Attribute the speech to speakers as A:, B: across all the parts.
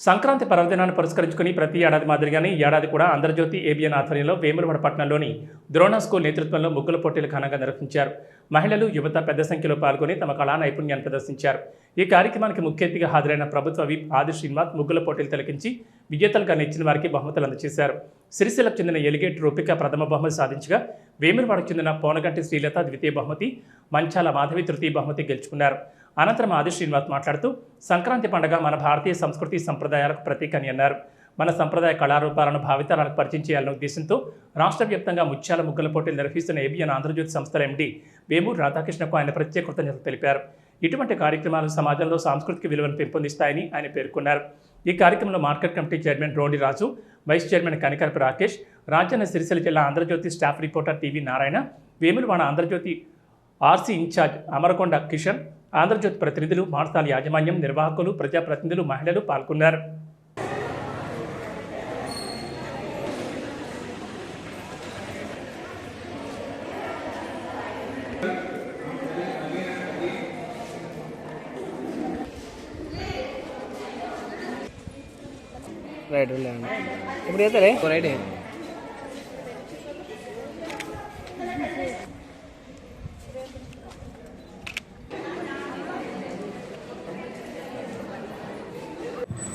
A: సంక్రాంతి పర్వదినాన్ని పురస్కరించుకుని ప్రతి ఏడాది మాదిరిగానే ఈ ఏడాది కూడా ఆంధ్రజ్యోతి ఏబిఎన్ ఆధ్వర్యంలో వేములవాడ పట్టణంలోని ద్రోణ స్కూల్ నేతృత్వంలో ముగ్గుల పోటీలు ఘనంగా నిర్వహించారు. మహిళలు, యువత పెద్ద సంఖ్యలో పాల్గొని తమ కళా నైపుణ్యాన్ని ప్రదర్శించారు. ఈ కార్యక్రమానికి ముఖ్య అతిథిగా హాజరైన ప్రభుత్వ విప్ ఆది శ్రీనివాస్ ముగ్గుల పోటీలు తిలకించి విజేతలుగా నిలిచిన వారికి బహుమతులు అందజేశారు. సిరిసిల్లకు చెందిన ఎలిగేట్ రూపిక ప్రథమ బహుమతి సాధించగా, వేములవాడకు చెందిన పోనగంటి శ్రీలత ద్వితీయ బహుమతి, మంచాల మాధవి తృతీయ బహుమతి గెలుచుకున్నారు. అనంతరం ఆది శ్రీనివాస్ మాట్లాడుతూ సంక్రాంతి పండుగ మన భారతీయ సంస్కృతి సంప్రదాయాలకు ప్రతీక అని అన్నారు. మన సంప్రదాయ కళారూపాలను భావితరాలకు పరిచయం చేయాలనే ఉద్దేశంతో రాష్ట్ర వ్యాప్తంగా ముత్యాల ముగ్గుల పోటీలు నిర్వహిస్తున్న ఏబిఎన్ ఆంధ్రజ్యోతి సంస్థల ఎండీ వేమూరు రాధాకృష్ణకు ఆయన ప్రత్యేక కృతజ్ఞతలు తెలిపారు. ఇటువంటి కార్యక్రమాలు సమాజంలో సాంస్కృతిక విలువలను పెంపొందిస్తాయని ఆయన పేర్కొన్నారు. ఈ కార్యక్రమంలో market committee chairman Rodi Raju, vice chairman Kanikarapu Rakesh, Rajanna Sircilla జిల్లా Andhra Jyothi staff reporter TV Narayana, Vemulawada Andhra Jyothi RC incharge Amarakonda Kishan, Andhra Jyothi ప్రతినిధులు, మాడతాల యాజమాన్యం, నిర్వాహకులు, ప్రజాప్రతినిధులు, మహిళలు పాల్గొన్నారు.
B: రైట్ ఇప్పుడు అవుతారే right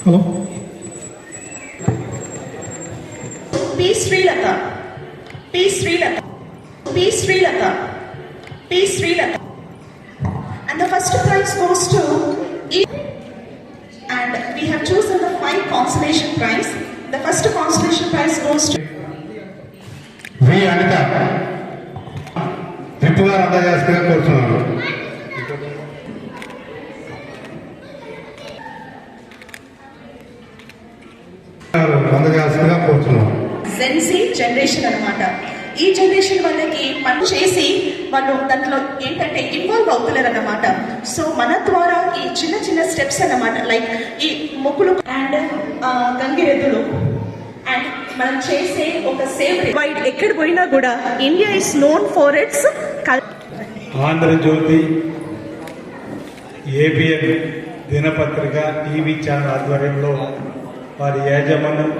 C: hello
D: P. Srilata, P. Srilata, P. Srilata, P. Srilata, and the first prize goes to E. And we have chosen the 5 consolation prize. The first consolation prize goes to
C: వి అనిత విప్పుగా అందజేస్తుందని కోరుతున్నాను. అందజేస్తుందిగా కోరుతున్నాను.
D: Gen Z generation అన్నమాట. ఈ generation వాళ్ళకి పని చేసి వాళ్ళు దాంట్లో ఏంటంటే ఇన్వాల్వ్ అవుతున్నారు అన్నమాట. సో మన ద్వారా ఈ చిన్న చిన్న స్టెప్స్ అన్నమాట, లైక్ ఈ ముగ్గులు అండ్ గంగిరెద్దులు అండ్ మనం చేసే ఒక సేవ్ వైడ్ ఎక్కడ పోయినా కూడా India is known for its
E: Andhrajyothy ABN దినపత్రిక టీవీ ఛానల్ ఆధ్వర్యంలో వారి యాజమాన్యం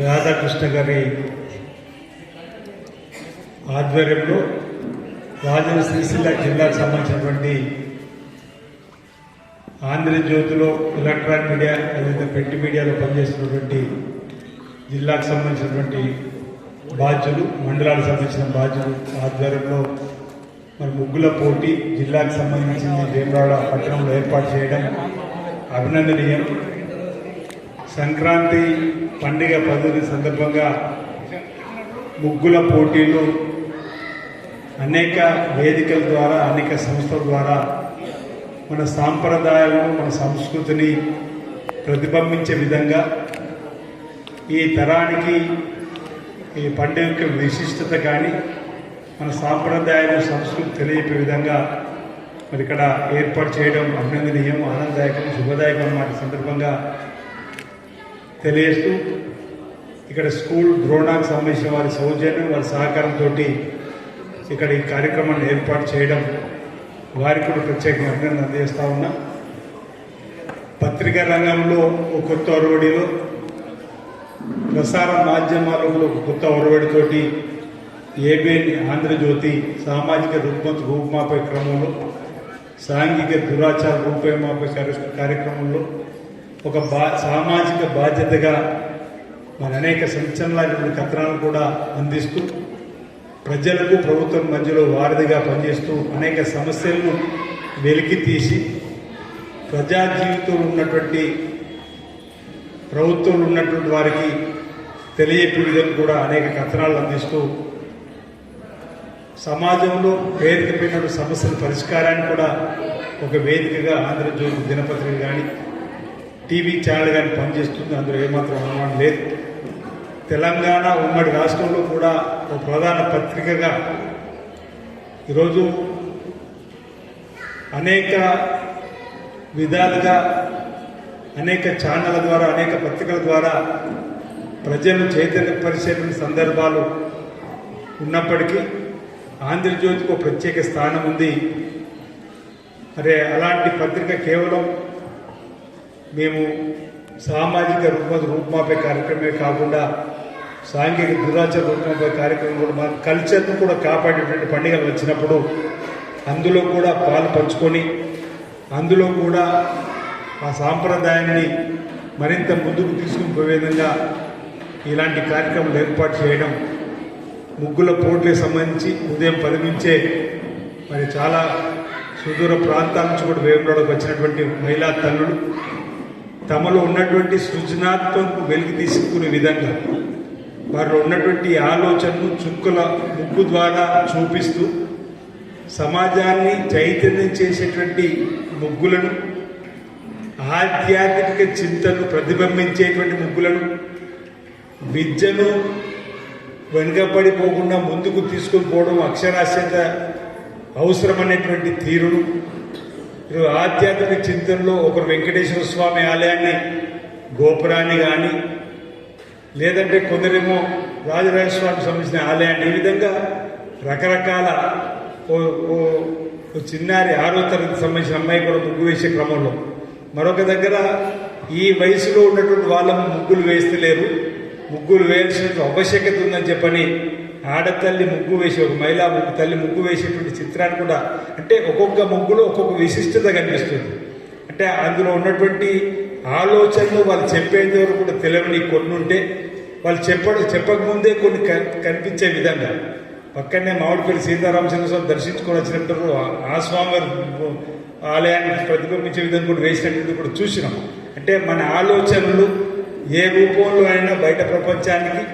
E: రాధాకృష్ణ గారి ఆధ్వర్యంలో రాజన్న సిరిసిల్ల జిల్లాకు సంబంధించినటువంటి ఆంధ్రజ్యోతిలో ఎలక్ట్రానిక్ మీడియా అదేవిధంగా ప్రింట్ మీడియాలో పనిచేస్తున్నటువంటి జిల్లాకు సంబంధించినటువంటి బాధ్యులు, మండలాలకు సంబంధించిన బాధ్యులు ఆధ్వర్యంలో మరి ముగ్గుల పోటీ జిల్లాకు సంబంధించిన వేములవాడ పట్టణంలో ఏర్పాటు చేయడం అభినందనీయం. సంక్రాంతి పండుగ పద్ధతి సందర్భంగా ముగ్గుల పోటీలు అనేక వేదికల ద్వారా, అనేక సంస్థల ద్వారా మన సాంప్రదాయాలను, మన సంస్కృతిని ప్రతిబింబించే విధంగా ఈ తరానికి ఈ పండుగ యొక్క విశిష్టత కానీ మన సాంప్రదాయాలు, సంస్కృతి తెలియపే విధంగా మరి ఇక్కడ ఏర్పాటు చేయడం అభినందనీయం, ఆనందదాయకం, శుభదాయకం మాట సందర్భంగా తెలియజేస్తూ ఇక్కడ స్కూల్ ద్రోణాకు సంబంధించిన వారి సౌజన్యం, వారి సహకారంతో ఇక్కడ ఈ కార్యక్రమాన్ని ఏర్పాటు చేయడం వారికి కూడా ప్రత్యేకంగా అభినందన అందజేస్తా ఉన్నా. పత్రికా రంగంలో ఒక కొత్త ఒరవడిలో, ప్రసార మాధ్యమాలలో ఒక కొత్త ఒరవడితోటి ఏబిఎన్ ఆంధ్రజ్యోతి సామాజిక రూపుమాపే క్రమంలో, సాంఘిక దురాచార రూపుమాపే కార్యక్రమంలో ఒక సామాజిక బాధ్యతగా మన అనేక సంచలనాల కథనాలను కూడా అందిస్తూ ప్రజలకు ప్రభుత్వం మధ్యలో వారధిగా పనిచేస్తూ అనేక సమస్యలను వెలికి తీసి ప్రజా జీవితంలో ఉన్నటువంటి, ప్రభుత్వంలో ఉన్నటువంటి వారికి తెలియపే విధంగా కూడా అనేక కథనాలు అందిస్తూ సమాజంలో పేరుకుపోయిన సమస్యల పరిష్కారాన్ని కూడా ఒక వేదికగా ఆంధ్రజ్యోతి దినపత్రిక కానీ టీవీ ఛానల్ కానీ పనిచేస్తుంది. అందులో ఏమాత్రం అనుమానం లేదు. తెలంగాణ ఉమ్మడి రాష్ట్రంలో కూడా ఒక ప్రధాన పత్రికగా ఈరోజు అనేక విధాలుగా అనేక ఛానళ్ళ ద్వారా, అనేక పత్రికల ద్వారా ప్రజలను చైతన్యపరిచే సందర్భాలు ఉన్నప్పటికీ ఆంధ్రజ్యోతికి ఒక ప్రత్యేక స్థానం ఉంది. అలాంటి పత్రిక కేవలం మేము సామాజిక రూపుమాపే కార్యక్రమమే కాకుండా సాంఘిక దురాచార రూపుమాపే కార్యక్రమం కూడా మన కల్చర్ను కూడా కాపాడేటువంటి పండుగలు వచ్చినప్పుడు అందులో కూడా పాలు పంచుకొని అందులో కూడా ఆ సాంప్రదాయాన్ని మరింత ముందుకు తీసుకుని పోయే విధంగా ఇలాంటి కార్యక్రమాలు ఏర్పాటు చేయడం, ముగ్గుల పోటీలకు సంబంధించి ఉదయం 10 నుంచే మరి చాలా సుదూర ప్రాంతాల నుంచి కూడా వేములవాడకు వచ్చినటువంటి మహిళా తల్లులు తమలో ఉన్నటువంటి సృజనాత్మక వెలికి తీసుకునే విధంగా వారిలో ఉన్నటువంటి ఆలోచనను చుక్కల ముగ్గు ద్వారా చూపిస్తూ సమాజాన్ని చైతన్యం చేసేటువంటి ముగ్గులను, ఆధ్యాత్మిక చింతను ప్రతిబింబించేటువంటి ముగ్గులను, విద్యను వెనుకబడిపోకుండా ముందుకు తీసుకొని పోవడం అక్షరాస్యత అవసరమనేటువంటి తీరును, ఆధ్యాత్మిక చింతనలో ఒకరు వెంకటేశ్వర స్వామి ఆలయాన్ని గోపురాన్ని కానీ లేదంటే కొందరేమో రాజరాజస్వామికి సంబంధించిన ఆలయాన్ని, ఈ విధంగా రకరకాల ఓ చిన్నారి 6వ తరగతికి సంబంధించిన అమ్మాయి కూడా ముగ్గు వేసే క్రమంలో మరొక దగ్గర ఈ వయసులో ఉన్నటువంటి వాళ్ళ ముగ్గులు వేస్తలేరు, ముగ్గులు వేయాల్సిన ఆవశ్యకత ఉందని చెప్పని ఆడతల్లి ముగ్గు వేసి ఒక మహిళా తల్లి ముగ్గు వేసేటువంటి చిత్రాన్ని కూడా, అంటే ఒక్కొక్క ముగ్గులో ఒక్కొక్క విశిష్టత కనిపిస్తుంది. అంటే అందులో ఉన్నటువంటి ఆలోచనలు వాళ్ళు చెప్పేంత వరకు కూడా తెలియని కొన్ని ఉంటే వాళ్ళు చెప్పకముందే కొన్ని కనిపించే విధంగా పక్కనే మామిడిపల్లి సీతారామచంద్ర స్వామి దర్శించుకొని వచ్చినట్టు ఆ స్వామి ఆలయాన్ని ప్రతిబింబించే విధంగా కూడా వేసినట్టు కూడా చూసినాం. అంటే మన ఆలోచనలు ఏ రూపంలో అయినా బయట ప్రపంచానికి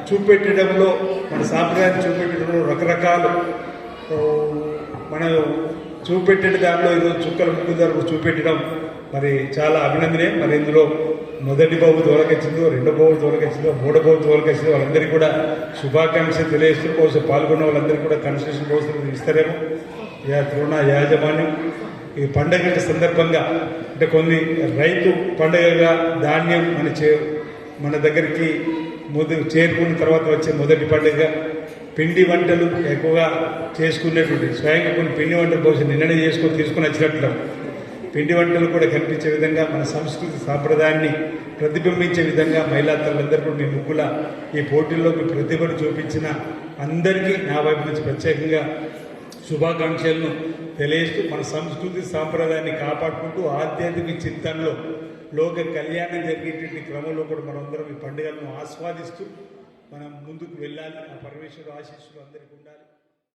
E: చూపెట్టడంలో, మన సాంప్రదాయాన్ని చూపెట్టడంలో రకరకాలు మనం చూపెట్టే దానిలో ఈరోజు చుక్కల ముగ్గు ధరకు చూపెట్టడం మరి చాలా అభినందనీయం. మరి ఇందులో మొదటి బాబు తోలకొచ్చిందో, రెండో బాబు తోలకొచ్చిందో, మూడో బాబు తోలకొచ్చిందో వాళ్ళందరికీ కూడా శుభాకాంక్షలు తెలియజేస్తూ కోసం పాల్గొన్న వాళ్ళందరికీ కూడా కన్సెషన్ కోసం ఇస్తారేమో. ద్రోణ యాజమాన్యం ఈ పండగ సందర్భంగా అంటే కొన్ని రైతు పండుగగా ధాన్యం మన దగ్గరికి చేరుకున్న తర్వాత వచ్చే మొదటి పండుగ పిండి వంటలు ఎక్కువగా చేసుకునేటువంటి స్వయంగా కొన్ని పిండి వంటలు బహుశా నిన్ననే తీసుకుని వచ్చినట్లు పిండి వంటలు కూడా కనిపించే విధంగా మన సంస్కృతి సాంప్రదాయాన్ని ప్రతిబింబించే విధంగా మహిళా తల్లందరూ కూడా మీ ముగ్గుల ఈ పోటీల్లో మీ ప్రతిభను చూపించిన అందరికీ నా వైపు నుంచి ప్రత్యేకంగా శుభాకాంక్షలను తెలియజేస్తూ మన సంస్కృతి సాంప్రదాయాన్ని కాపాడుకుంటూ ఆధ్యాత్మిక చింతనలో లోక కళ్యాణం జరిగేటువంటి క్రమంలో కూడా మనందరం ఈ పండుగలను ఆస్వాదిస్తూ మనం ముందుకు వెళ్ళాలి. ఆ పరమేశ్వరుడు ఆశీస్సులు అందరికీ ఉండాలి.